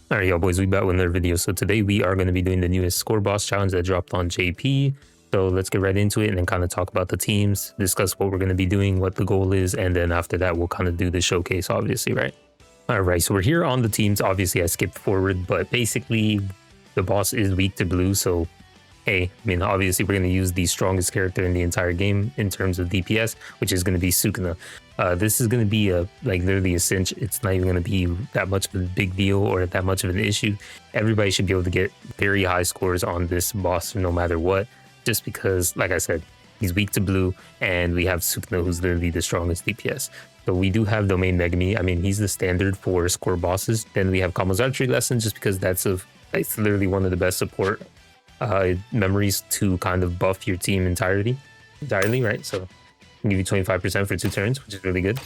All right, y'all boys, we back with another video. So today we are going to be doing the newest score boss challenge that dropped on JP. So let's get right into it and then kind of talk about the teams, discuss what we're going to be doing, what the goal is, and then after that we'll kind of do the showcase, obviously, right? All right, so we're here on the teams. Obviously, I skipped forward, but basically the boss is weak to blue. So, hey, I mean, obviously we're going to use the strongest character in the entire game in terms of DPS, which is going to be SUKUNA. This is going to be literally a cinch. It's not even going to be that much of a big deal or that much of an issue. Everybody should be able to get very high scores on this boss no matter what, just because, like I said, he's weak to blue and we have SUKUNA, who's literally the strongest DPS. So we do have Domain Megami. I mean, he's the standard for score bosses. Then we have Kamo's Archery Lesson, just because it's literally one of the best support memories to kind of buff your team entirely, right? So give you 25% for 2 turns, which is really good.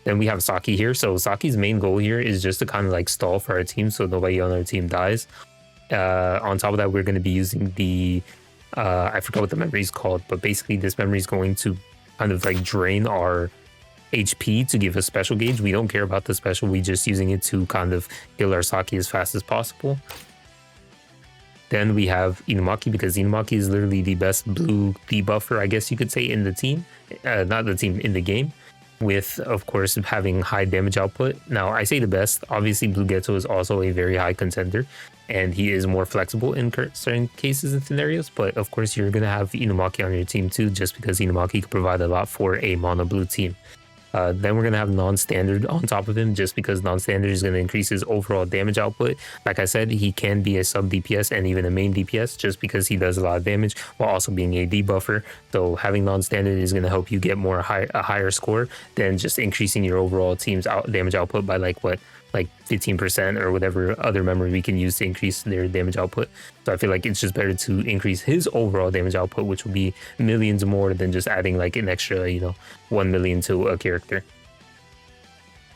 Then we have Saki here. So Saki's main goal here is just to kind of like stall for our team so nobody on our team dies. On top of that, we're going to be using the I forgot what the memory is called, but basically this memory is going to kind of like drain our HP to give a special gauge. We don't care about the special, we just using it to kind of kill our Saki as fast as possible. Then we have Inumaki, because Inumaki is literally the best blue debuffer, I guess you could say, in the team. Not the team, in the game. With, of course, having high damage output. Now, I say the best. Obviously, Blue Ghetto is also a very high contender. And he is more flexible in certain cases and scenarios. But, of course, you're going to have Inumaki on your team too, just because Inumaki can provide a lot for a mono blue team. Then we're going to have non-standard on top of him, just because non-standard is going to increase his overall damage output. Like I said, he can be a sub DPS and even a main DPS, just because he does a lot of damage while also being a debuffer. So having non-standard is going to help you get a higher score than just increasing your overall team's damage output by like 15% or whatever other memory we can use to increase their damage output. So I feel like it's just better to increase his overall damage output, which will be millions more than just adding like an extra, 1 million to a character.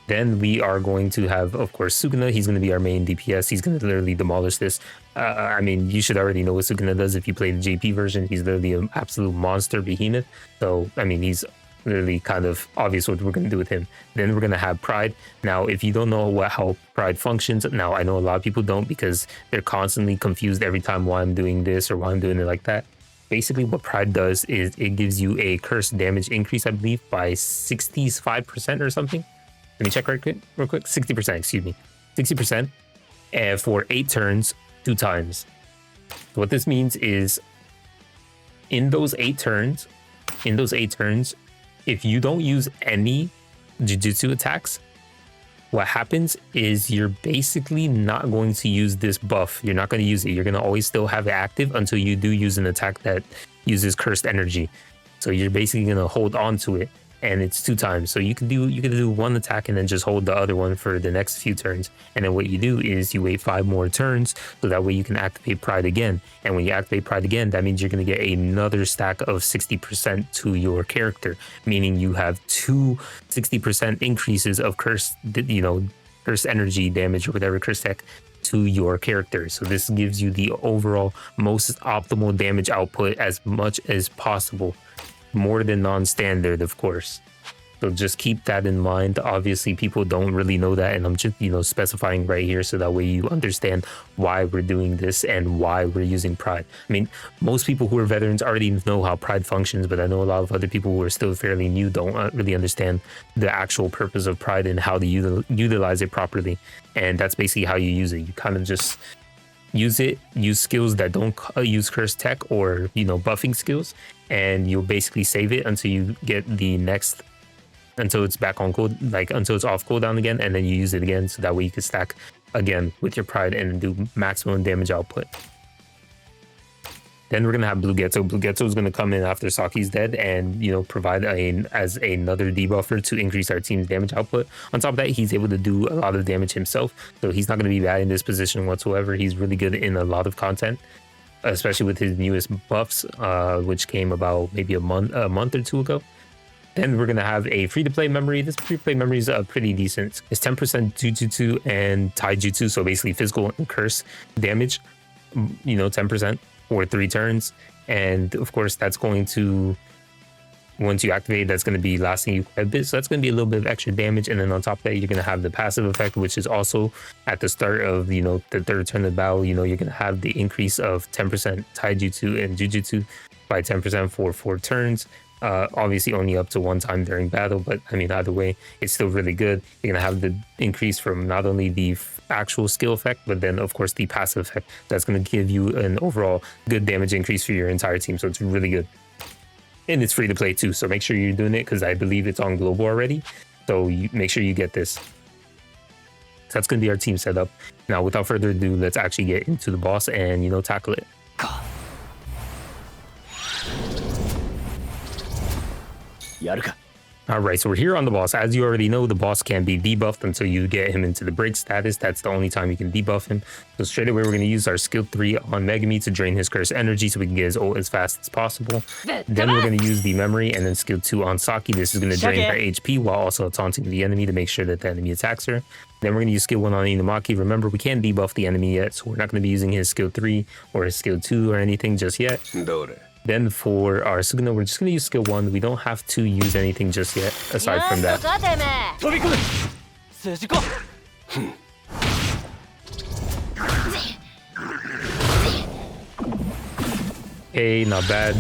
Then we are going to have, of course, Sukuna. He's going to be our main DPS. He's going to literally demolish this. I mean, you should already know what Sukuna does if you play the JP version. He's literally an absolute monster behemoth. So, I mean, he's literally kind of obvious what we're going to do with him. Then we're going to have Pride. Now, if you don't know how Pride functions, now I know a lot of people don't, because they're constantly confused every time why I'm doing this or why I'm doing it like that. Basically, what Pride does is it gives you a curse damage increase, I believe, by 65% or something. Let me check real quick. 60%, excuse me. 60% for 8 turns, 2 times. So what this means is in those 8 turns, if you don't use any Jujutsu attacks, what happens is you're basically not going to use this buff. You're not going to use it. You're going to always still have it active until you do use an attack that uses cursed energy. So you're basically going to hold on to it, and it's 2 times. So you can do 1 attack and then just hold the other one for the next few turns. And then what you do is you wait 5 more turns, so that way you can activate Pride again. And when you activate Pride again, that means you're going to get another stack of 60% to your character, meaning you have 2 60% increases of cursed energy damage or whatever curse tech to your character. So this gives you the overall most optimal damage output as much as possible. More than non-standard, of course. So just keep that in mind. Obviously, people don't really know that, and I'm just, specifying right here so that way you understand why we're doing this and why we're using Pride. I mean, most people who are veterans already know how Pride functions, but I know a lot of other people who are still fairly new don't really understand the actual purpose of Pride and how to utilize it properly. And that's basically how you use it. You kind of just use skills that don't use curse tech or buffing skills, and you'll basically save it until you get the next, until it's back on cold, until it's off cooldown again, and then you use it again, so that way you can stack again with your Pride and do maximum damage output. Then we're gonna have Blue Ghetto. Blue Ghetto is gonna come in after Saki's dead and provide as another debuffer to increase our team's damage output. On top of that, he's able to do a lot of damage himself, so he's not gonna be bad in this position whatsoever. He's really good in a lot of content, especially with his newest buffs, which came about maybe a month or 2 ago. Then we're gonna have a free-to-play memory. This free-to-play memory is pretty decent. It's 10% Jujutsu and Taijutsu, so basically physical and curse damage. 10%. for 3 turns, and of course that's going to once you activate, that's going to be lasting you quite a bit. So that's going to be a little bit of extra damage. And then on top of that, you're going to have the passive effect, which is also at the start of, you know, the third turn of the battle. You know, you're going to have the increase of 10% taijutsu and jujutsu by 10% for 4 turns. Obviously only up to 1 time during battle, but I mean, either way, it's still really good. You're going to have the increase from not only the actual skill effect, but then of course the passive effect. That's going to give you an overall good damage increase for your entire team. So it's really good. And it's free to play too. So make sure you're doing it, because I believe it's on global already. So you make sure you get this. So that's going to be our team setup. Now, without further ado, let's actually get into the boss and, you know, tackle it. Alright, so we're here on the boss. As you already know, the boss can be debuffed until you get him into the break status. That's the only time you can debuff him. So straight away, we're going to use our skill 3 on Megami to drain his curse energy so we can get his ult as fast as possible. Then we're going to use the memory, and then skill 2 on Saki. This is going to drain her HP while also taunting the enemy to make sure that the enemy attacks her. Then we're going to use skill 1 on Inumaki. Remember, we can't debuff the enemy yet, so we're not going to be using his skill 3 or his skill 2 or anything just yet. Then for our Sukuna, we're just going to use skill 1. We don't have to use anything just yet, aside from that. Okay, not bad.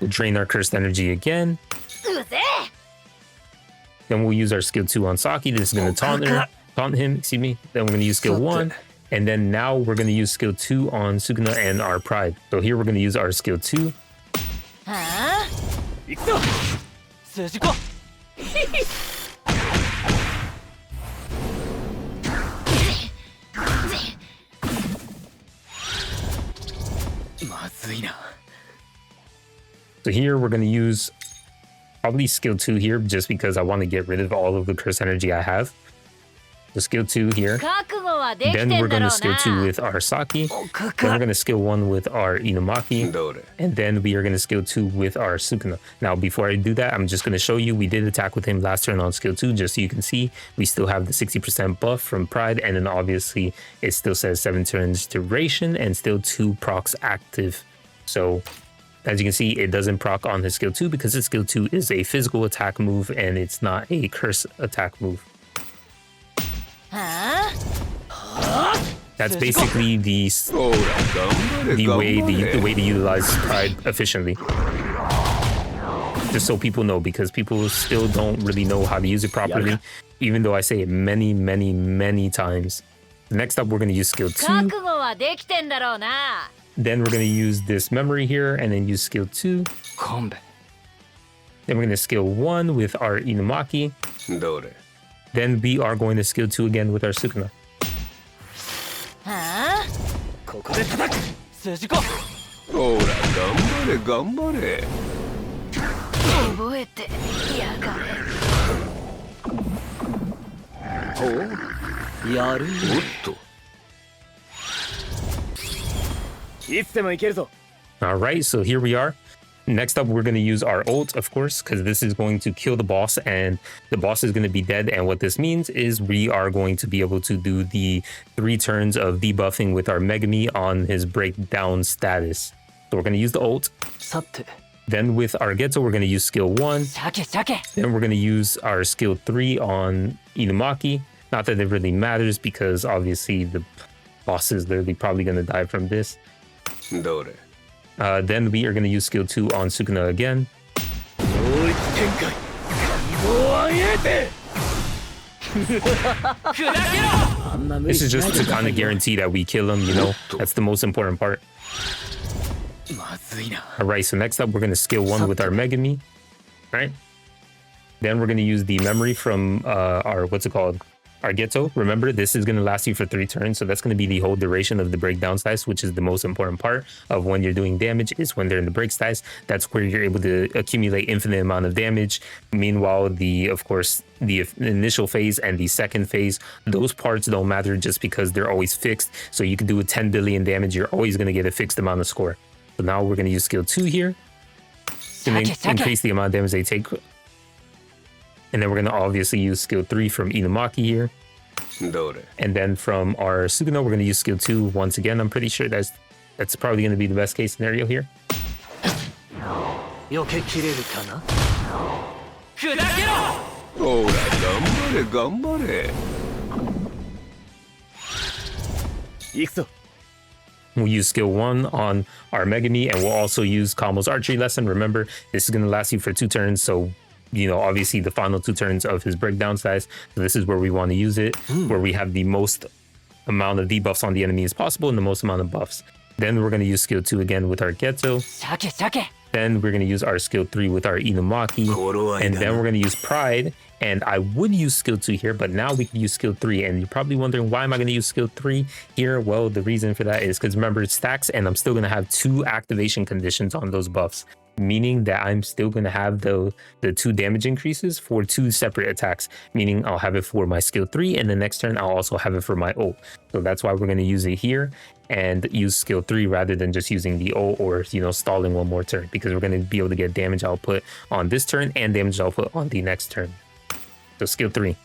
We'll drain our cursed energy again. Then we'll use our skill 2 on Saki. This is going to taunt him, excuse me. Then we're going to use skill 1. And then now we're going to use skill 2 on Sukuna and our pride. So here we're going to use our skill 2. So here we're going to use probably skill 2 here, just because I want to get rid of all of the curse energy I have. So skill 2 here. Then we're going to skill 2 with our Saki. Then we're going to skill 1 with our Inumaki. And then we are going to skill 2 with our Sukuna. Now, before I do that, I'm just going to show you, we did attack with him last turn on skill 2, just so you can see. We still have the 60% buff from Pride. And then obviously it still says 7 turns duration and still 2 procs active. So as you can see, it doesn't proc on his skill 2 because his skill 2 is a physical attack move and it's not a curse attack move. That's basically the way to utilize Pride efficiently. Just so people know, because people still don't really know how to use it properly, even though I say it many, many, many times. Next up, we're going to use skill 2. Then we're going to use this memory here and then use skill 2. Then we're going to skill 1 with our Inumaki. Then we are going to skill 2 again with our Sukuna. Alright, so here we are. Next up, we're going to use our ult, of course, because this is going to kill the boss and the boss is going to be dead. And what this means is we are going to be able to do the 3 turns of debuffing with our Megami on his breakdown status. So we're going to use the ult. Then with our Geto, we're going to use skill 1. Then we're going to use our skill 3 on Inumaki. Not that it really matters, because obviously the boss is literally probably going to die from this. Then we are going to use skill 2 on Sukuna again. This is just to kind of guarantee that we kill him, you know. That's the most important part. Alright, so next up we're going to skill 1 with our Megami. Alright. Then we're going to use the memory from our, what's it called? Our Geto. Remember, this is going to last you for 3 turns, so that's going to be the whole duration of the breakdown slice, which is the most important part of when you're doing damage, is when they're in the break slice. That's where you're able to accumulate infinite amount of damage. Meanwhile, of course, the initial phase and the second phase, those parts don't matter just because they're always fixed. So you can do a 10 billion damage, you're always going to get a fixed amount of score. So now we're going to use skill 2 here to increase the amount of damage they take. And then we're going to obviously use skill 3 from Inumaki here. And then from our Sukuna, we're going to use skill 2 once again. I'm pretty sure that's probably going to be the best case scenario here. 避けきれるかな。砕けろ。ほら頑張れ。行くぞ。 We'll use skill 1 on our Megami, and we'll also use Kamo's archery lesson. Remember, this is going to last you for 2 turns, so, you know, obviously the final 2 turns of his breakdown size. So this is where we want to use it, where we have the most amount of debuffs on the enemy as possible and the most amount of buffs. Then we're going to use skill 2 again with our Geto. Then we're going to use our skill 3 with our Inumaki. And then we're going to use Pride. And I would use skill 2 here, but now we can use skill 3. And you're probably wondering, why am I going to use skill 3 here? Well, the reason for that is because remember, it stacks and I'm still going to have 2 activation conditions on those buffs, meaning that I'm still going to have the 2 damage increases for 2 separate attacks, meaning I'll have it for my skill 3 and the next turn I'll also have it for my ult. So that's why we're going to use it here and use skill 3 rather than just using the ult or, you know, stalling one more turn, because we're going to be able to get damage output on this turn and damage output on the next turn. So skill 3,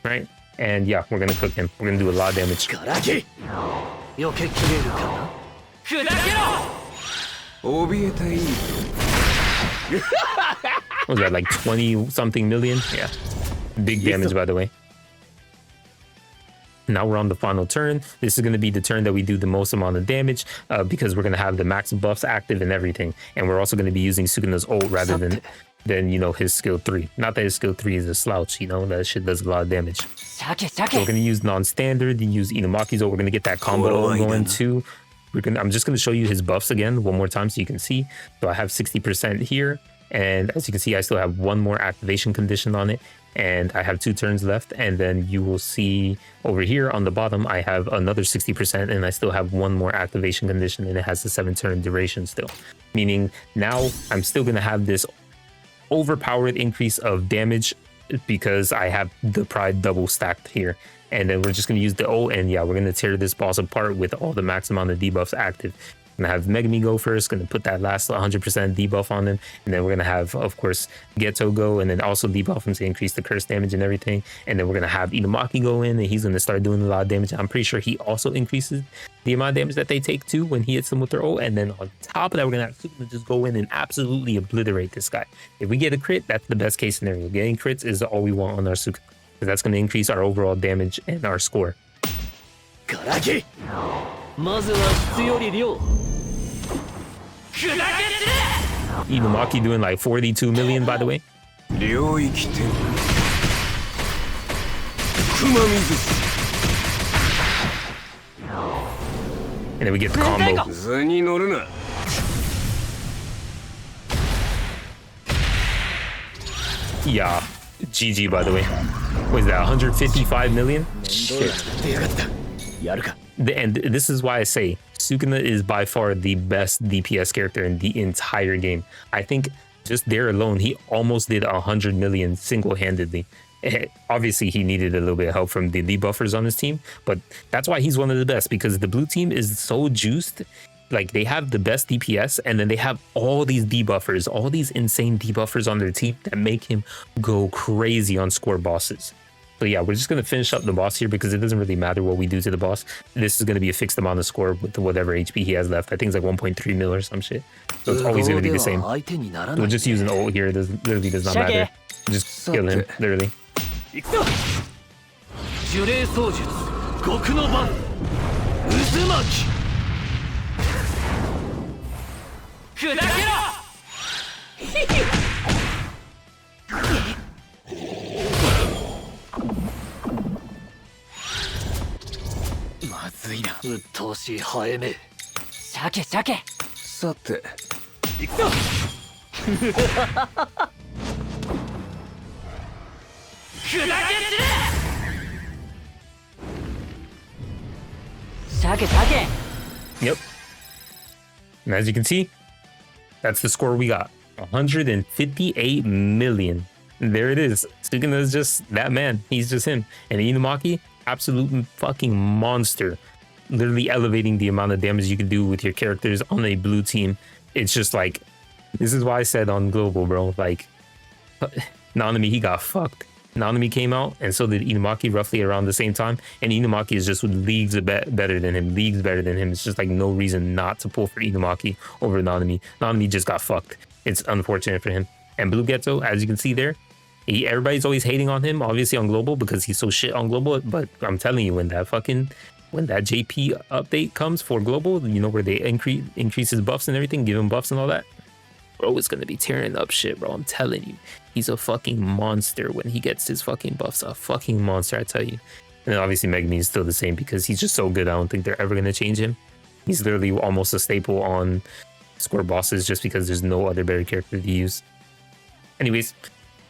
right? And yeah, we're going to cook him. We're going to do a lot of damage. What was that, like 20 something million? Yeah, big damage, by the way. Now we're on the final turn. This is going to be the turn that we do the most amount of damage because we're going to have the max buffs active and everything. And we're also going to be using Sukuna's ult rather than you know, his skill 3. Not that his skill 3 is a slouch, you know, that shit does a lot of damage. So we're going to use non-standard and use Inumaki's ult. We're going to get that combo ult going too. I'm just going to show you his buffs again one more time so you can see. So I have 60% here. And as you can see, I still have 1 more activation condition on it. And I have 2 turns left. And then you will see over here on the bottom, I have another 60% and I still have 1 more activation condition and it has a 7-turn duration still. Meaning now I'm still going to have this overpowered increase of damage because I have the Pride double stacked here. And then we're just going to use the ult, and yeah, we're going to tear this boss apart with all the max amount of debuffs active. I'm going to have Megami go first, going to put that last 100% debuff on him, and then we're going to have, of course, Geto go, and then also debuff him to increase the curse damage and everything. And then we're going to have Inumaki go in, and he's going to start doing a lot of damage. I'm pretty sure he also increases the amount of damage that they take too when he hits them with their ult. And then on top of that, we're going to have Sukuna just go in and absolutely obliterate this guy. If we get a crit, that's the best case scenario. Getting crits is all we want on our Sukuna, because that's going to increase our overall damage and our score. Inumaki doing like 42 million, by the way. And then we get the combo. Yeah, GG, by the way. What is that, 155 million? Shit. And this is why I say Sukuna is by far the best DPS character in the entire game. I think just there alone, he almost did 100 million single-handedly. Obviously, he needed a little bit of help from the debuffers on his team, but that's why he's one of the best, because the blue team is so juiced. Like, they have the best DPS, and then they have all these debuffers, all these insane debuffers on their team that make him go crazy on score bosses. So yeah, we're just going to finish up the boss here because it doesn't really matter what we do to the boss. This is going to be a fixed amount of score with whatever HP he has left. I think it's like 1.3 mil or some shit. So it's always going to be the same. We'll just use an ult here. It literally does not matter. Just kill him, literally. Yep. And as you can see, that's the score we got. 158 million. There it is. Sukuna is just that man. He's just him. And Inumaki, absolute fucking monster. Literally elevating the amount of damage you can do with your characters on a blue team. It's just like, this is why I said on global, bro. Like, Nanami, he got fucked. Nanami came out, and so did Inumaki roughly around the same time. And Inumaki is just leagues better than him. Leagues better than him. It's just like no reason not to pull for Inumaki over Nanami. Nanami just got fucked. It's unfortunate for him. And Blue Ghetto, as you can see there, everybody's always hating on him, obviously on global because he's so shit on global. But I'm telling you, when that JP update comes for global, you know, where they increase his buffs and everything, give him buffs and all that, bro is gonna be tearing up shit, bro. I'm telling you, he's a fucking monster when he gets his fucking buffs. A fucking monster, I tell you. And then obviously Megumi is still the same because he's just so good. I don't think they're ever gonna change him. He's literally almost a staple on score bosses just because there's no other better character to use. Anyways,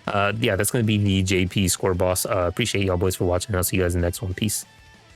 yeah, that's going to be the JP score boss. Appreciate y'all boys for watching. I'll see you guys in the next one. Peace.